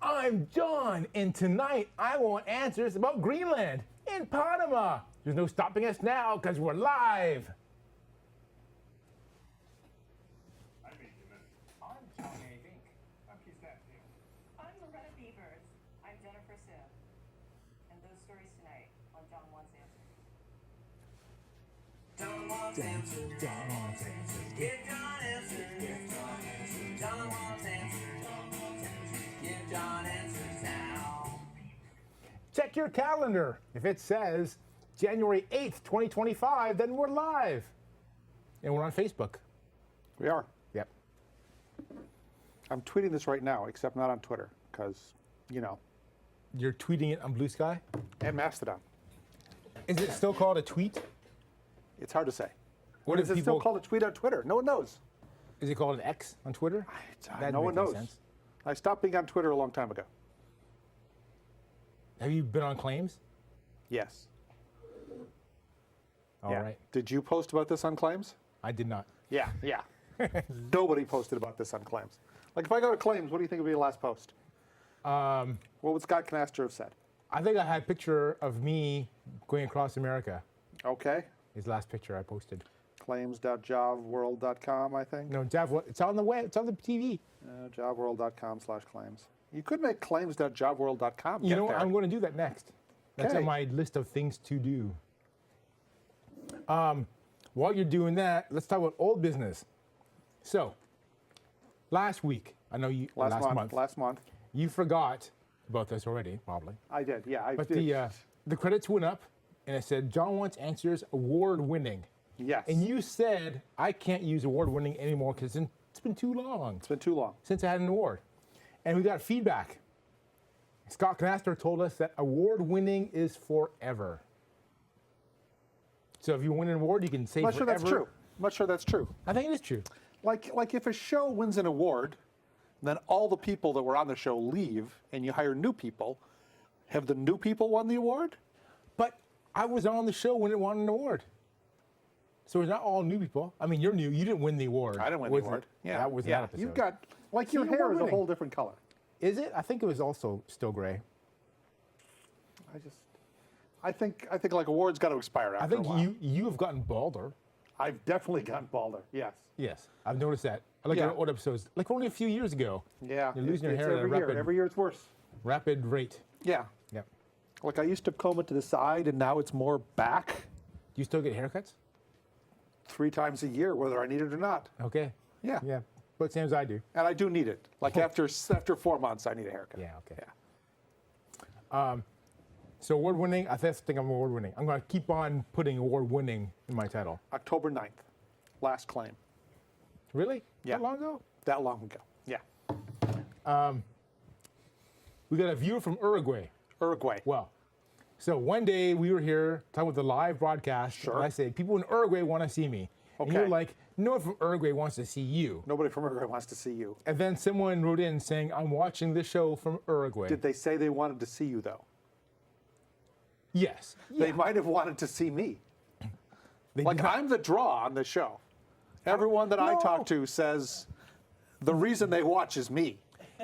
I'm John, and tonight I want answers about Greenland and Panama. There's no stopping us now because we're live. I'm John Vink. I'm Keith Stattenfield. I'm Loretta Beavers. I'm Jennifer Sim. And those stories tonight on John Wants Answers. John wants answers. John wants answers. Give John answers. Give John answers. John wants answers. John wants answers. Give John answers now. Check your calendar. If it says January 8th, 2025, then we're live. And we're on Facebook. We are. Yep. I'm tweeting this right now, except not on Twitter, because, you know, You're tweeting it on Blue Sky? and Mastodon. Is it still called a tweet? It's hard to say. What Is if it still people- called a tweet on Twitter? No one knows. Is it called an X on Twitter? That no one makes knows. sense. I stopped being on Twitter a long time ago. Have you been on Claims? Yes. All right. Did you post about this on Claims? I did not. Yeah. Nobody posted about this on Claims. Like, if I go to Claims, what do you think would be the last post? What would Scott Canaster have said? I think I had a picture of me going across America. Okay. His last picture I posted. Claims.jobworld.com, I think. No, Jeff, it's on the web. It's on the TV. Jobworld.com/claims. You could make claims.jobworld.com. You know what? I'm going to do that next. That's Okay. on my list of things to do. While you're doing that, let's talk about old business. So, last week, I know you, Last month. you forgot about this already, probably. I did, yeah. I But did. the credits went up, and it said John Wants Answers award-winning. Yes. And you said, I can't use award-winning anymore because it's been too long It's been too long. since I had an award. And we got feedback. Scott Canaster told us that award-winning is forever. So if you win an award, you can say I'm not sure forever. that's true. I'm not sure that's true. I think it is true. Like if a show wins an award, then all the people that were on the show leave, and you hire new people. Have the new people won the award? But I was on the show when it won an award. So it's not all new people. I mean, you're new. You didn't win the award. I didn't win Was the it- award. Yeah, That was that episode. You've got, like, your See, hair is a award-winning. whole different color. Is it? I think it was also still gray. I think like awards got to expire after I think a while. you have gotten balder. I've definitely gotten balder. Yes. Yes, I've noticed that. I look Yeah. at old episodes, like only a few years ago. Yeah. You're losing your it's hair at a every year. rapid, Every year it's worse. rapid rate. Yeah. Yep. Like I used to comb it to the side, and now it's more back. Do you still get haircuts? 3 times a year, whether I need it or not. Okay. Yeah. Yeah, but same as I do. And I do need it. Like after 4 months, I need a haircut. Yeah, okay. Yeah. So award-winning, I think I'm award-winning. I'm going to keep on putting award-winning in my title. October 9th, last claim. Really? Yeah. That long ago? That long ago. Yeah. We got a viewer from Uruguay. Uruguay. Well, so one day we were here talking with the live broadcast. Sure. And I said, people in Uruguay want to see me. And you were Okay. like, no one from Uruguay wants to see you. Nobody from Uruguay wants to see you. And then someone wrote in saying, I'm watching this show from Uruguay. Did they say they wanted to see you, though? Yes. They might have wanted to see me. They Like, did not- I'm the draw on the show. Everyone that I No. talk to says the reason they watch is me.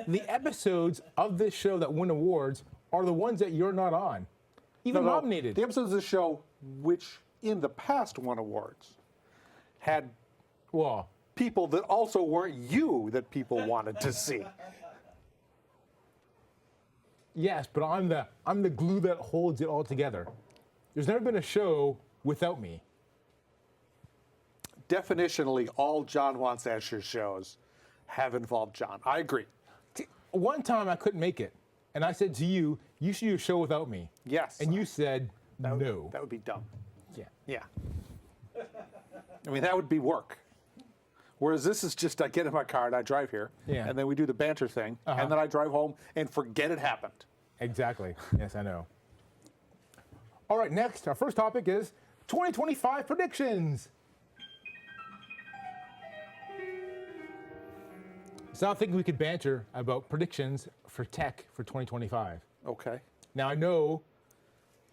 The episodes of this show that win awards are the ones that you're not on. Even No, nominated. The episodes of the show, which in the past won awards, had Well, people that also weren't you that people wanted to see. yes, but I'm the glue that holds it all together. There's never been a show without me. Definitionally, all John Wants Answers shows have involved John. I agree. One time I couldn't make it, and I said to you, you should do a show without me. Yes. And you said no. That would be dumb. Yeah. Yeah. I mean, that would be work. Whereas this is just I get in my car and I drive here, Yeah. and then we do the banter thing, and then I drive home and forget it happened. Exactly. Yes, I know. All right, next, our first topic is 2025 predictions. So I think we could banter about predictions for tech for 2025. Okay. Now, I know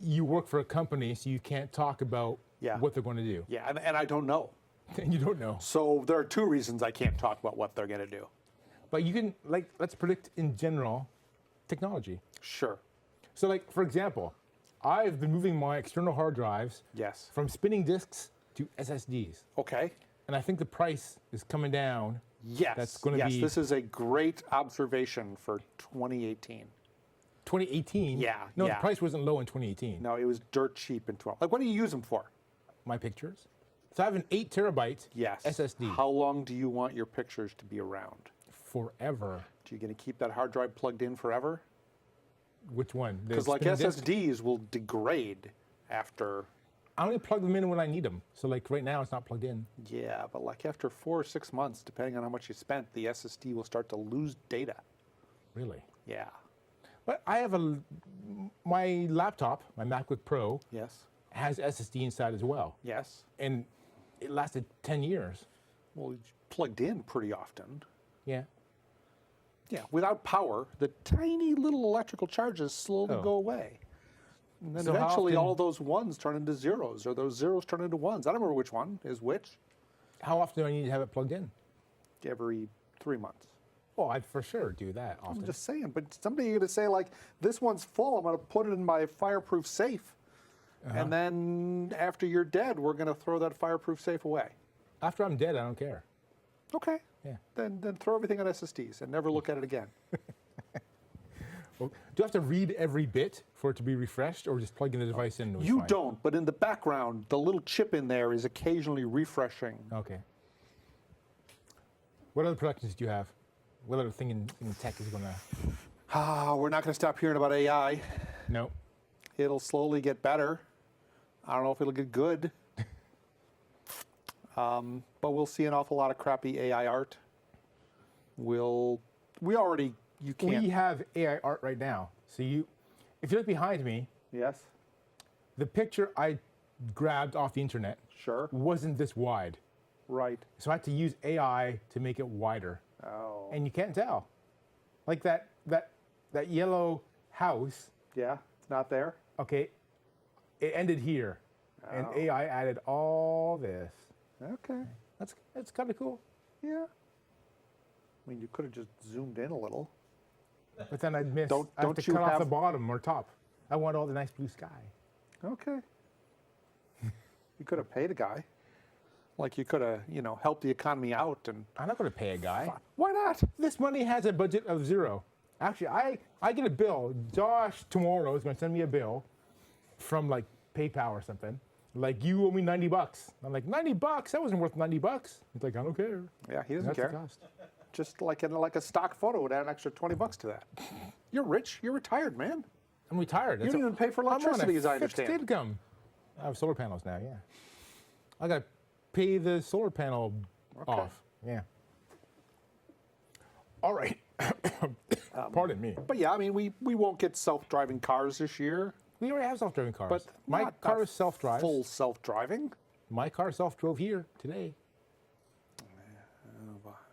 you work for a company, so you can't talk about Yeah. what they're going to do. Yeah, and I don't know. And you don't know. So there are 2 reasons I can't talk about what they're going to do. But you can, like, let's predict in general technology. Sure. So, like, for example, I've been moving my external hard drives Yes. from spinning disks to SSDs. Okay. And I think the price is coming down. Yes. That's going to yes. be This is a great observation for 2018. 2018. Yeah, No, yeah. the price wasn't low in 2018. No, it was dirt cheap in 12. Like, what do you use them for? My pictures. So I have an 8 terabyte Yes. SSD. How long do you want your pictures to be around? Forever. Are you going to keep that hard drive plugged in forever? Which one? The Because like spinning disk? SSDs will degrade after. I only plug them in when I need them. So like right now, it's not plugged in. Yeah, but like after 4 or 6 months, depending on how much you spent, the SSD will start to lose data. Really? Yeah. But I have my laptop, my MacBook Pro, Yes. has SSD inside as well, Yes. and it lasted 10 years. Well, it's plugged in pretty often. Yeah. Yeah. Without power, the tiny little electrical charges slowly Oh. go away. And then So how eventually often- all those ones turn into zeros, or those zeros turn into ones. I don't remember which one is which. How often do I need to have it plugged in? Every 3 months. Well, I'd for sure do that often. I'm just saying, but somebody going to say like, this one's full, I'm going to put it in my fireproof safe. And then after you're dead, we're going to throw that fireproof safe away. After I'm dead, I don't care. Okay. Yeah. Then throw everything on SSDs and never look at it again. Well, do I have to read every bit for it to be refreshed, or just plugging the device in? Was You fine? don't, but in the background, the little chip in there is occasionally refreshing. Okay. What other productions do you have? What other thing in tech is going to... We're not going to stop hearing about AI. No. It'll slowly get better. I don't know if it'll get good. But we'll see an awful lot of crappy AI art. You can't. We have AI art right now. So if you look behind me, Yes, the picture I grabbed off the internet sure. wasn't this wide. Right. So I had to use AI to make it wider. Oh. And you can't tell. Like that yellow house, Yeah, it's not there. okay, it ended here. And Oh. AI added all this. Okay. That's kind of cool. Yeah. I mean, you could have just zoomed in a little. But then I'd miss. Don't- I have don't to you cut off have- the bottom or top. I want all the nice blue sky. Okay. You could have paid a guy. Like you could have, helped the economy out and. I'm not going to pay a guy. Why not? This money has a budget of 0. Actually, I get a bill. Josh tomorrow is going to send me a bill from like PayPal or something. Like, you owe me $90. I'm like, $90? That wasn't worth $90. He's like, I don't care. Yeah, he doesn't That's care. the cost. Just like a stock photo would add an extra $20 to that. You're rich. You're retired, man. I'm retired. You don't even pay for electricity, as I fixed understand. income. I have solar panels now, yeah. I got to pay the solar panel off. Yeah. All right. Pardon me. But yeah, I mean, we won't get self-driving cars this year. We already have self-driving cars. But my not car is self-drives. Full self-driving. My car self-drove here today.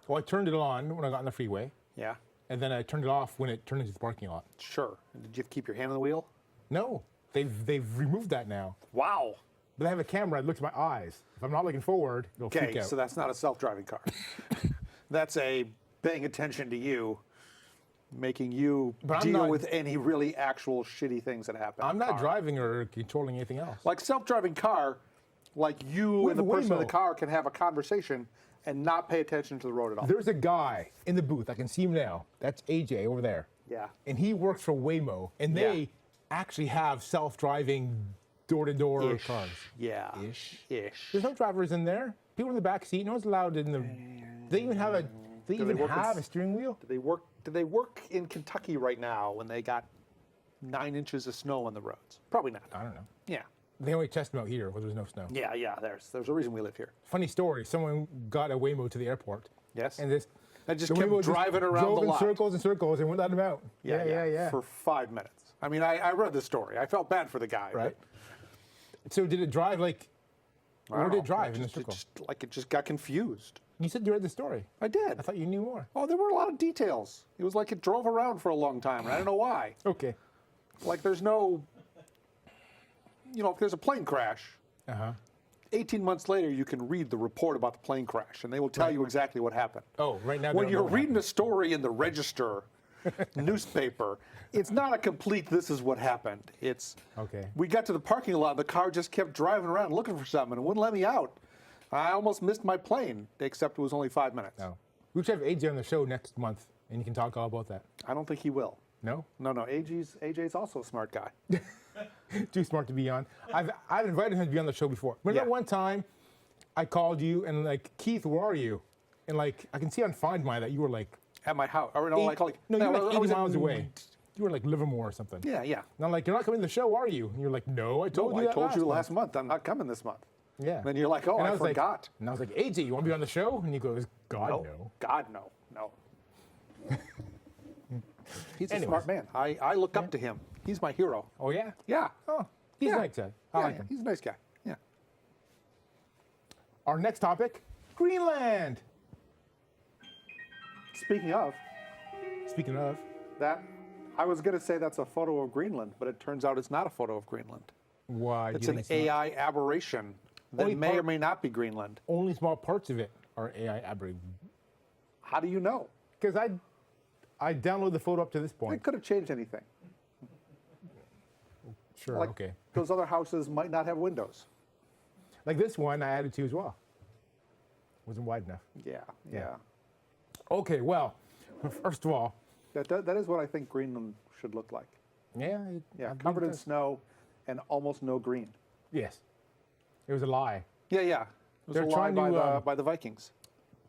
Well, I turned it on when I got on the freeway, Yeah, and then I turned it off when it turned into the parking lot. sure. Did you have to keep your hand on the wheel? No, they've removed that now. Wow. But I have a camera that looks at my eyes. If I'm not looking forward, it'll freak Okay, out. so that's not a self-driving car. That's a paying attention to you, making you But I'm deal not- with any really actual shitty things that happen. I'm in the not car. driving or controlling anything else. Like self-driving car, like you We and the have a person in the Waymo. car can have a conversation and not pay attention to the road at all. There's a guy in the booth. I can see him now. That's AJ over there. Yeah. And he works for Waymo, and they Yeah. actually have self-driving door-to-door Ish. cars. Yeah. Ish. Ish. There's no drivers in there. People in the back seat. No one's allowed in the. They even have a. They they even work in have a s- steering wheel. Do they work in Kentucky right now when they got 9 inches of snow on the roads? Probably not. I don't know. Yeah. They only test them out here where there's no snow. Yeah. There's a reason we live here. Funny story. Someone got a Waymo to the airport. Yes. And this. I just the kept Waymo driving around drove the in lot. circles and circles and wouldn't let them out. Yeah. For 5 minutes. I mean, I read the story. I felt bad for the guy. Right. So did it drive like? But I Where don't did it know. drive in a circle? It just got confused. You said you read the story. I did. I thought you knew more. Oh, there were a lot of details. It was like it drove around for a long time, and I don't know why. Okay. Like there's no, if there's a plane crash, 18 months later you can read the report about the plane crash, and they will tell you exactly what happened. Oh, right now. they When don't you're know what reading a story in the Register, newspaper. It's not a complete, this is what happened. It's, Okay. we got to the parking lot, the car just kept driving around looking for something and wouldn't let me out. I almost missed my plane, except it was only 5 minutes. No. We should have AJ on the show next month, and you can talk all about that. I don't think he will. No? No, AJ's also a smart guy. Too smart to be on. I've invited him to be on the show before. Remember Yeah. that one time I called you and like, Keith, where are you? And like, I can see on Find My that you were like, At my house. Or no, like, no, you were I like 80 was miles in- away. You were like Livermore or something. Yeah, yeah. And I'm like, you're not coming to the show, are you? And you're like, no, I told No, you I that told you last month. month I'm not coming this month. Yeah. And then you're like, oh, And I was like- forgot. and I was like, AJ, you want to be on the show? And he goes, God, no. God, no. No. He's a Anyways. smart man. I look up to him. He's my hero. Oh, yeah? Yeah. Oh, he's Yeah. a nice guy. I Yeah, like yeah, him. he's a nice guy. Yeah. Our next topic, Greenland. Speaking of Speaking of, that, I was going to say that's a photo of Greenland, but it turns out it's not a photo of Greenland. why do It's you an think AI aberration that Only may or part- may not be Greenland. only small parts of it are AI aberrated? How do you know? Because I downloaded the photo up to this It point. could have changed anything. Sure, Like okay. those other houses might not have windows. Like this one I added to as well. Wasn't wide enough. Yeah, Yeah. yeah. Okay, well, first of all, That is what I think Greenland should look like. yeah. Yeah, I believe covered in that's- snow and almost no green. Yes. It was a lie. Yeah, yeah. It was They're a lie trying by, to, by the Vikings.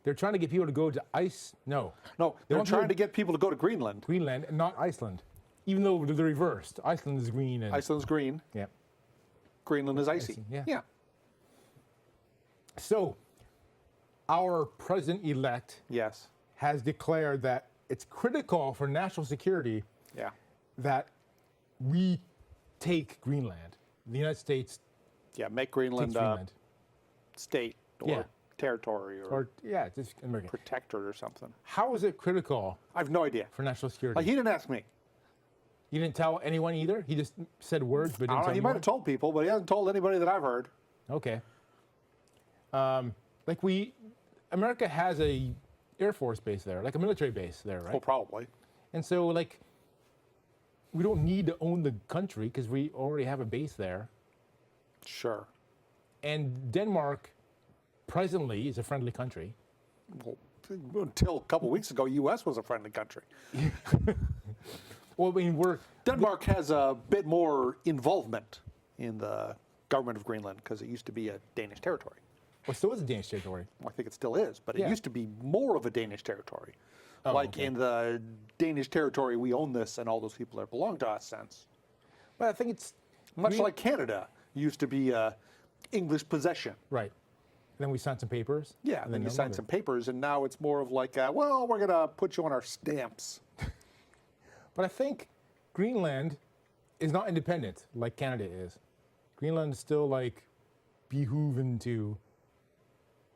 They're trying to get people to go to No, They they're want trying people- to get people to go to Greenland. Greenland and not Iceland. Even though they're reversed. Iceland is green and Iceland's green, yeah. Greenland is icy. Icy, yeah. Yeah. So our president-elect Yes. has declared that it's critical for national security Yeah. that we take Greenland. The United States Yeah, make takes Greenland a Greenland. state or Yeah. territory or Yeah, just American. protectorate or something. How is it critical I have no idea. for national security? Like, he didn't ask me. You didn't tell anyone either? He just said words, but I didn't don't know, tell he might anyone? have told people, but he hasn't told anybody that I've heard. Okay. Like America has a Air Force base there, like a military base there, right? Well, probably. And so, like, we don't need to own the country because we already have a base there. Sure. And Denmark, presently, is a friendly country. Well, until a couple weeks ago, U.S. was a friendly country. Well, I mean, Denmark has a bit more involvement in the government of Greenland because it used to be a Danish territory. well, still is a Danish territory. Well, I think it still is, but it Yeah. used to be more of a Danish territory. Oh, like okay. in the Danish territory, we own this and all those people that belong to us sense. But I think it's Much Green- like Canada used to be a English possession. right. And then we signed some papers. Yeah, and then you no signed longer. some papers, and now it's more of like, well, we're going to put you on our stamps. But I think Greenland is not independent like Canada is. Greenland is still like behooving to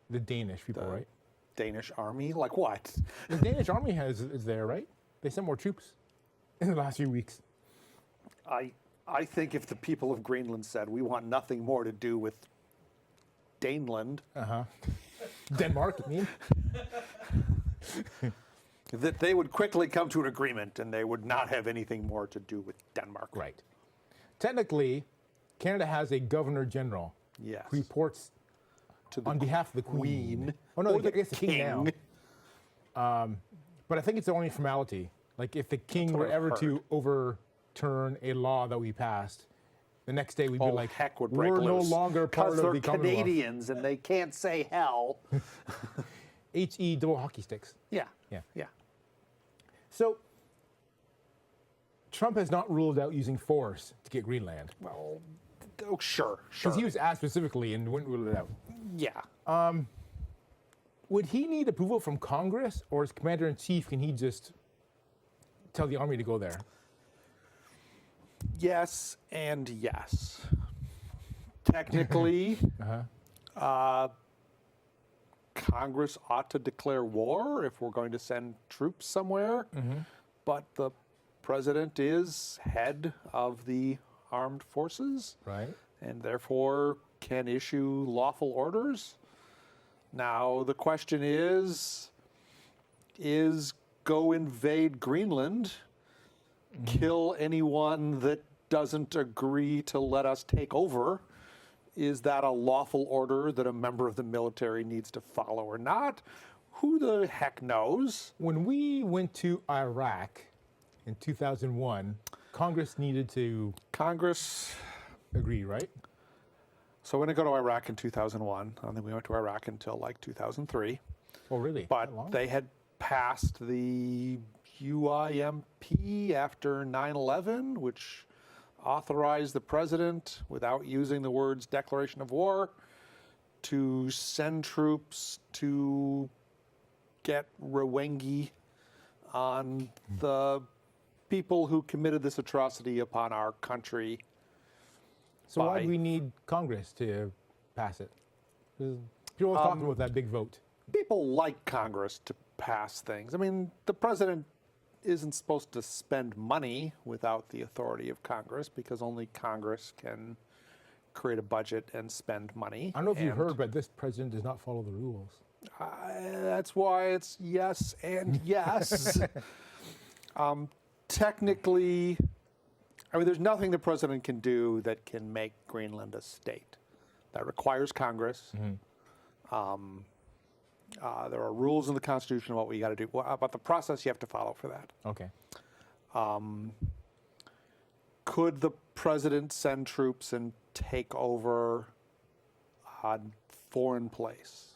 the Danish people, The- right? Danish army? Like what? The Danish army is there, right? They sent more troops in the last few weeks. I think if the people of Greenland said, we want nothing more to do with Daneland, Denmark, I mean. that they would quickly come to an agreement and they would not have anything more to do with Denmark. Right. Technically, Canada has a governor general Yes. who reports To the on behalf of the Queen. Queen. Oh no, or I guess the king now. But I think it's only formality. Like if the king what were I've ever heard. to overturn a law that we passed, the next day we'd be All like, heck would break we're no loose. longer part 'Cause of they're the Commonwealth. Canadians and they can't say hell. H-E double hockey sticks. Yeah. Yeah. Yeah. So Trump has not ruled out using force to get Greenland. Well, oh, sure. Because he was asked specifically and wouldn't rule it out. Yeah. Would he need approval from Congress, or as commander-in-chief, can he just tell the army to go there? Yes and yes. Technically, Congress ought to declare war if we're going to send troops somewhere, but the president is head of the armed forces Right. and therefore can issue lawful orders. Now, the question is go invade Greenland, kill anyone that doesn't agree to let us take over. Is that a lawful order that a member of the military needs to follow or not? Who the heck knows? When we went to Iraq in 2001, Congress needed to Congress. agree, right? So when I go to Iraq in 2001, I don't think we went to Iraq until like 2003. Oh, really? But That long? they had passed the UIMP after 9/11, which authorized the president, without using the words declaration of war, to send troops to get revenge on the people who committed this atrocity upon our country. So why by- do we need Congress to pass it? People are talking about that big vote. People like Congress to pass things. I mean, the president isn't supposed to spend money without the authority of Congress, because only Congress can create a budget and spend money. I don't know if you And heard, but this president does not follow the rules. that's why it's yes and yes. Technically, I mean, there's nothing the president can do that can make Greenland a state. That requires Congress. There are rules in the Constitution about what you got to do. About the process you have to follow for that. Okay. Could the president send troops and take over a foreign place?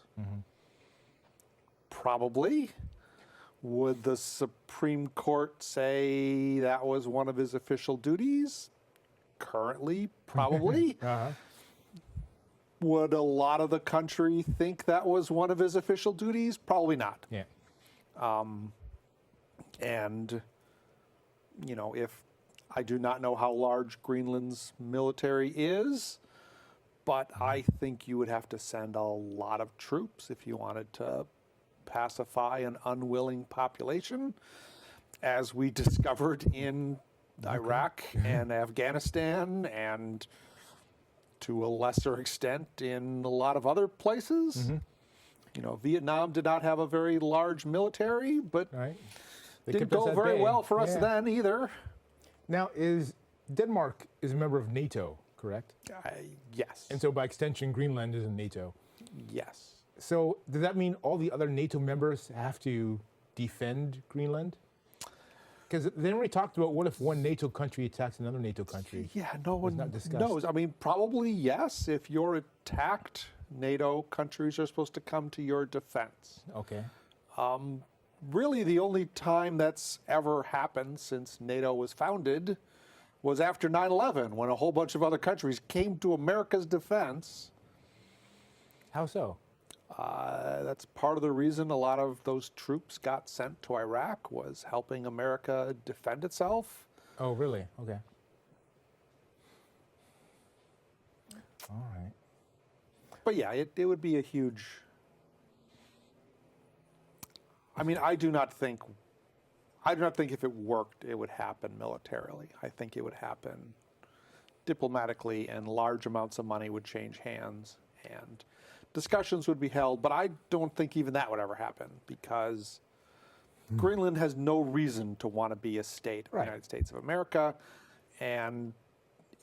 Probably. Would the Supreme Court say that was one of his official duties? Currently, probably. Would a lot of the country think that was one of his official duties? Probably not. Yeah. And, you know, if I do not know how large Greenland's military is, but I think you would have to send a lot of troops if you wanted to pacify an unwilling population, as we discovered in Iraq and Afghanistan, and to a lesser extent in a lot of other places. You know, Vietnam did not have a very large military, but Right. They didn't kept us go at very bay. well for us Yeah. then either. Now, Denmark is a member of NATO, correct? Yes. And so by extension, Greenland is in NATO. Yes. So does that mean all the other NATO members have to defend Greenland? Because they already talked about what if one NATO country attacks another NATO country? Yeah, no one not discussed. knows. I mean, probably yes. If you're attacked, NATO countries are supposed to come to your defense. Okay. Really, the only time that's ever happened since NATO was founded was after 9/11, when a whole bunch of other countries came to America's defense. How so? That's part of the reason a lot of those troops got sent to Iraq, was helping America defend itself. Oh, really? Okay. All right. But yeah, it would be a huge. I mean, I do not think if it worked, it would happen militarily. I think it would happen diplomatically, and large amounts of money would change hands, and discussions would be held. But I don't think even that would ever happen, because Greenland has no reason to want to be a state of the Right. United States of America, and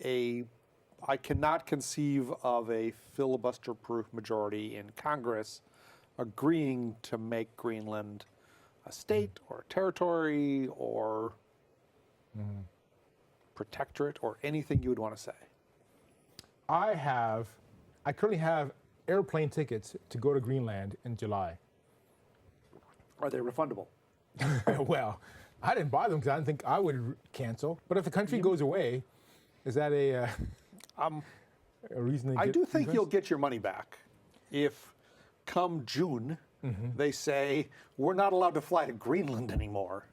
I cannot conceive of a filibuster-proof majority in Congress agreeing to make Greenland a state or a territory or protectorate or anything you would want to say. I currently have airplane tickets to go to Greenland in July. Are they refundable? Well, I didn't buy them because I didn't think I would cancel. But if the country goes away, is that a reason to I get do think refunds? you'll get your money back if, come June, they say we're not allowed to fly to Greenland anymore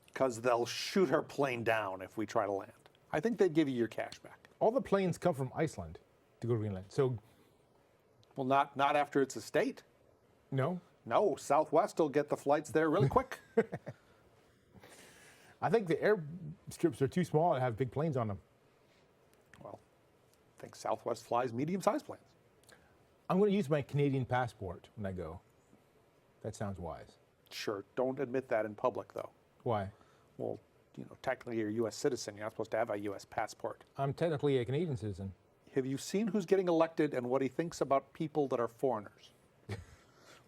because they'll shoot our plane down if we try to land. I think they'd give you your cash back. All the planes come from Iceland to go to Greenland. So, Well, not after it's a state. no. No, Southwest will get the flights there really quick. I think the airstrips are too small to have big planes on them. Well, I think Southwest flies medium-sized planes. I'm going to use my Canadian passport when I go. That sounds wise. Sure. Don't admit that in public, though. Why? Well, technically you're a U.S. citizen. You're not supposed to have a U.S. passport. I'm technically a Canadian citizen. Have you seen who's getting elected and what he thinks about people that are foreigners?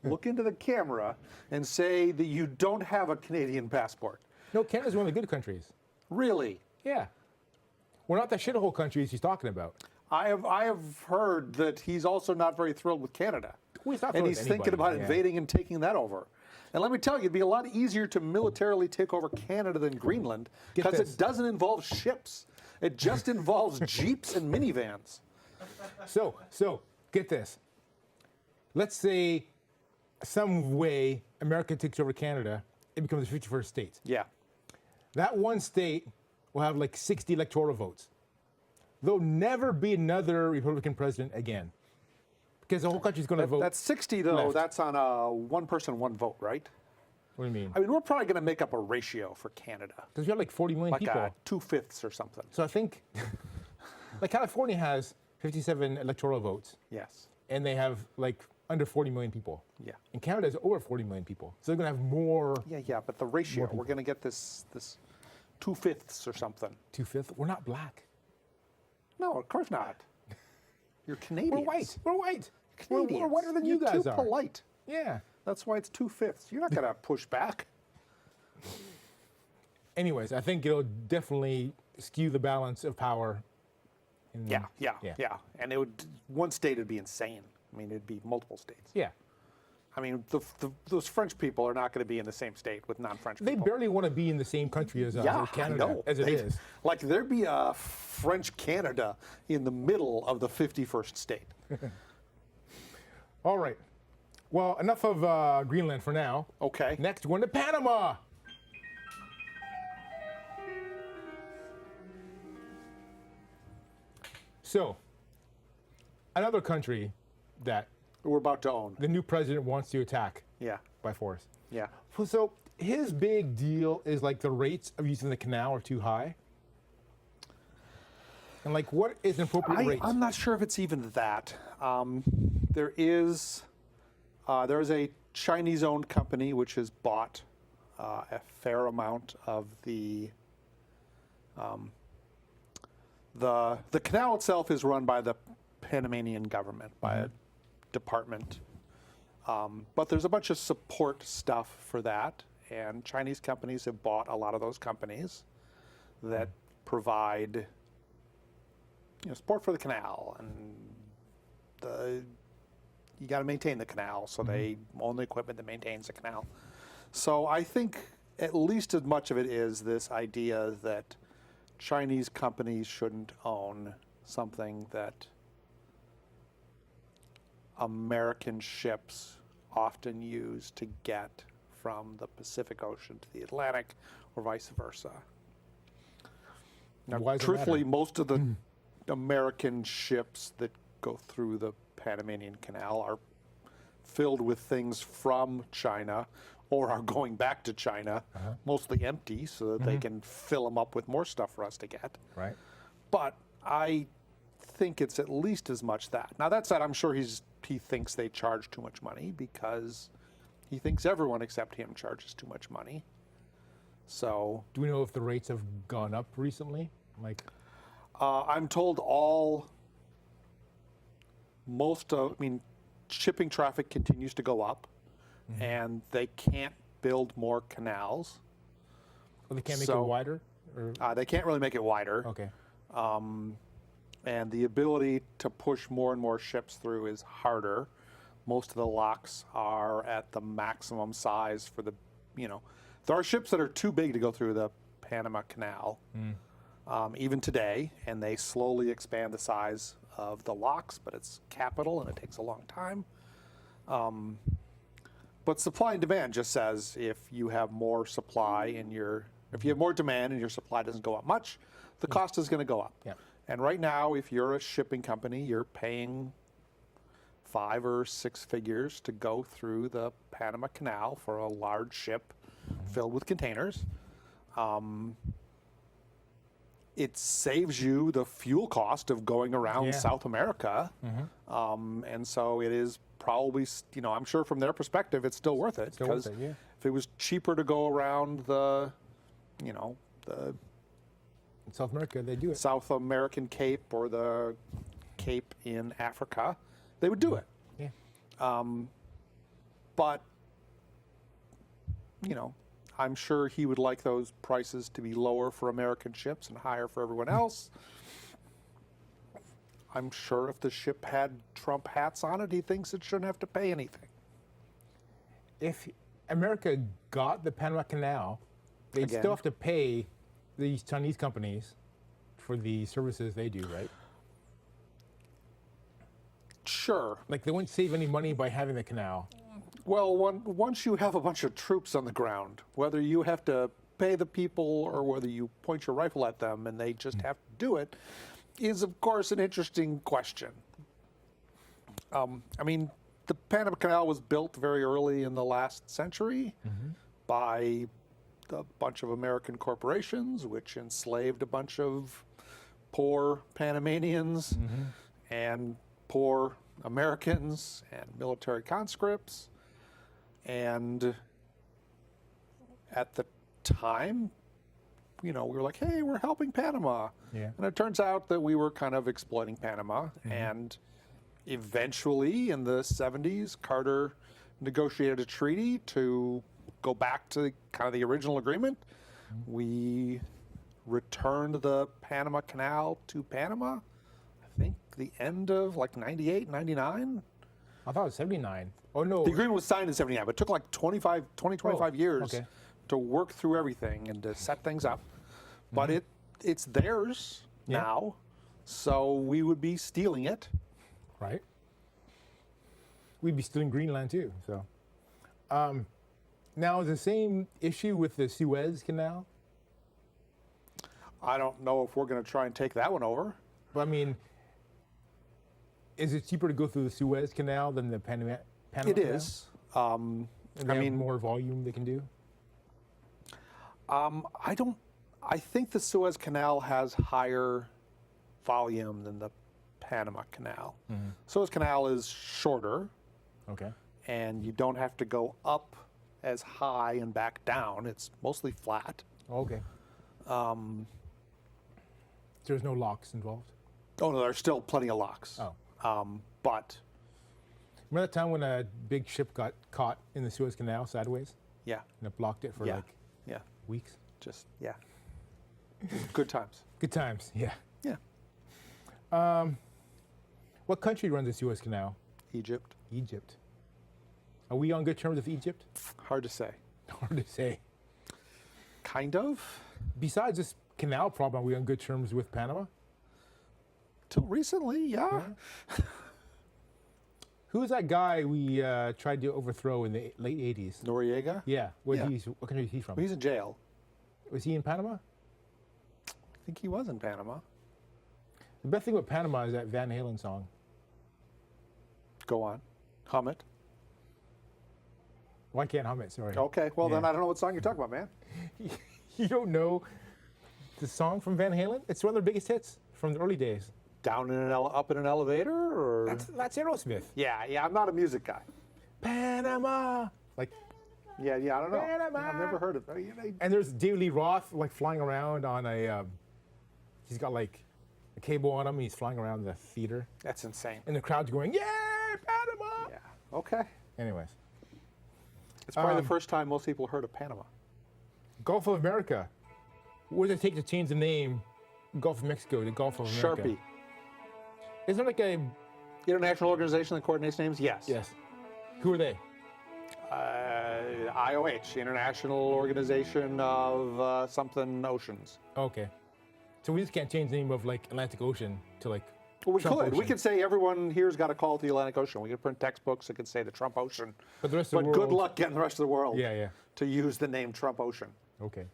Look into the camera and say that you don't have a Canadian passport. No, Canada's one of the good countries. Really? Yeah. We're not the shithole countries he's talking about. I have heard that he's also not very thrilled with Canada. Well, he's not and thrilled he's with thinking anybody, about yeah. invading and taking that over. And let me tell you, it'd be a lot easier to militarily take over Canada than Greenland Get because this. it doesn't involve ships. It just involves jeeps and minivans. So get this. Let's say some way America takes over Canada, it becomes the 51st state. Yeah. That one state will have like 60 electoral votes. There'll never be another Republican president again. Because the whole country's going to vote. That's 60, though. left. That's on a one person, one vote, right? What do you mean? I mean, we're probably going to make up a ratio for Canada, Because we have like 40 million like people. 2/5 or something. So I think, like California has 57 electoral votes, Yes. and they have like under 40 million people. Yeah. And Canada has over 40 million people. So they're going to have more. Yeah, but the ratio, we're going to get this 2/5 or something. 2/5. We're not black. No, of course not. You're Canadian. We're white. We're white. Canadians. We're whiter than you You're guys too are. polite. Yeah. That's why it's 2/5. You're not going to push back. Anyways, I think it'll definitely skew the balance of power. Yeah. And it would, one state would be insane. I mean, it'd be multiple states. Yeah. I mean, those French people are not going to be in the same state with non-French They people. barely want to be in the same country as Canada, I know. as it is. Like, there'd be a French Canada in the middle of the 51st state. All right. Well, enough of Greenland for now. Okay. Next, we're going to Panama. So, another country that We're about to own. the new president wants to attack Yeah. by force. Yeah. So, his big deal is like the rates of using the canal are too high. And like, what is an appropriate rate? I'm not sure if it's even that. There is a Chinese-owned company which has bought a fair amount of the canal itself is run by the Panamanian government, by a department. But there's a bunch of support stuff for that, and Chinese companies have bought a lot of those companies that provide support for the canal, and you got to maintain the canal, so they own the equipment that maintains the canal. So I think at least as much of it is this idea that Chinese companies shouldn't own something that American ships often use to get from the Pacific Ocean to the Atlantic or vice versa. Now, Why does it truthfully, matter? most of the American ships that go through the Panamanian Canal are filled with things from China or are going back to China, mostly empty, so that they can fill them up with more stuff for us to get. Right. But I think it's at least as much that. Now, that said, I'm sure he thinks they charge too much money because he thinks everyone except him charges too much money. So Do we know if the rates have gone up recently? Like, I'm told shipping traffic continues to go up, and they can't build more canals. they can't make So- it wider? Or, They can't really make it wider. okay. And the ability to push more and more ships through is harder. Most of the locks are at the maximum size for there are ships that are too big to go through the Panama Canal, even today, and they slowly expand the size of the locks, but it's capital and it takes a long time. But supply and demand just says if you have more supply if you have more demand and your supply doesn't go up much, the cost is going to go up. Yeah. And right now, if you're a shipping company, you're paying 5 or 6 figures to go through the Panama Canal for a large ship filled with containers. It saves you the fuel cost of going around Yeah. South America. And so it is probably, I'm sure from their perspective, it's still worth it. Still worth Because it, yeah. if If it was cheaper to go around the, you know, the In South America, they do it. South American Cape or the Cape in Africa, they would do it. Yeah. But, you know, I'm sure he would like those prices to be lower for American ships and higher for everyone else. I'm sure if the ship had Trump hats on it, he thinks it shouldn't have to pay anything. If America got the Panama Canal, they'd Again. still have to pay these Chinese companies for the services they do, right? Sure. Like they wouldn't save any money by having the canal. Well, once you have a bunch of troops on the ground, whether you have to pay the people or whether you point your rifle at them and they just have to do it, is of course an interesting question. I mean, the Panama Canal was built very early in the last century by a bunch of American corporations, which enslaved a bunch of poor Panamanians and poor Americans and military conscripts. And at the time, you know, we were like, hey, we're helping Panama. Yeah. And it turns out that we were kind of exploiting Panama. And eventually, in the 70s, Carter negotiated a treaty to go back to kind of the original agreement. We returned the Panama Canal to Panama, I think the end of like 98, 99. I thought it was 79. Oh, no. The agreement was signed in 79, but it took like 25 years okay. to work through everything and to set things up. But it's theirs Yeah. now, so we would be stealing it. Right? We'd be stealing Greenland too. So, now is the same issue with the Suez Canal? I don't know if we're going to try and take that one over. But I mean, is it cheaper to go through the Suez Canal than the Panama It Canal? is. And they I have mean- more volume they can do. I think the Suez Canal has higher volume than the Panama Canal. Suez Canal is shorter, Okay. and you don't have to go up as high and back down. It's mostly flat. Okay. There's no locks involved. Oh no, there's still plenty of locks. Oh. But Remember that time when a big ship got caught in the Suez Canal sideways yeah, and it blocked it for yeah, like yeah, weeks? just yeah, good times. Good times. Yeah. Yeah, What country runs the Suez Canal? Egypt. Egypt. Are we on good terms with Egypt? Hard to say. Hard to say. Kind of. Besides this canal problem, are we on good terms with Panama? Till recently, yeah. Who was that guy we tried to overthrow in the late 80s? Noriega. Yeah. What Yeah. What country is he from? Well, he's in jail. Was he in Panama? I think he was in Panama. The best thing with Panama is that Van Halen song. Go on, hum it. Well, I can't hum it, sorry. Okay, well then Yeah. I don't know what song you're talking about, man. You don't know the song from Van Halen? It's one of their biggest hits from the early days. Down in up in an elevator, or That's Aerosmith. yeah. I'm not a music guy. Panama. Like, Yeah, I don't know. Panama. I've never heard of it. and there's David Lee Roth like flying around on a. He's got like a cable on him. And he's flying around the theater, That's insane. and the crowd's going, "Yay, Panama!" Yeah. Okay. Anyways, It's probably the first time most people heard of Panama. Gulf of America. What does it take to change the name, Gulf of Mexico to Gulf of America? Sharpie. Isn't there like a International organization that coordinates names? Yes. yes? Who are they? IOH, International Organization of something Oceans. Okay, so we just can't change the name of like Atlantic Ocean to like. Well, we Trump could. We Ocean. could say everyone here's got a call to the Atlantic Ocean. We could print textbooks that could say the Trump Ocean. But the rest of But the good world. luck getting the rest of the world Yeah. to use the name Trump Ocean. Okay.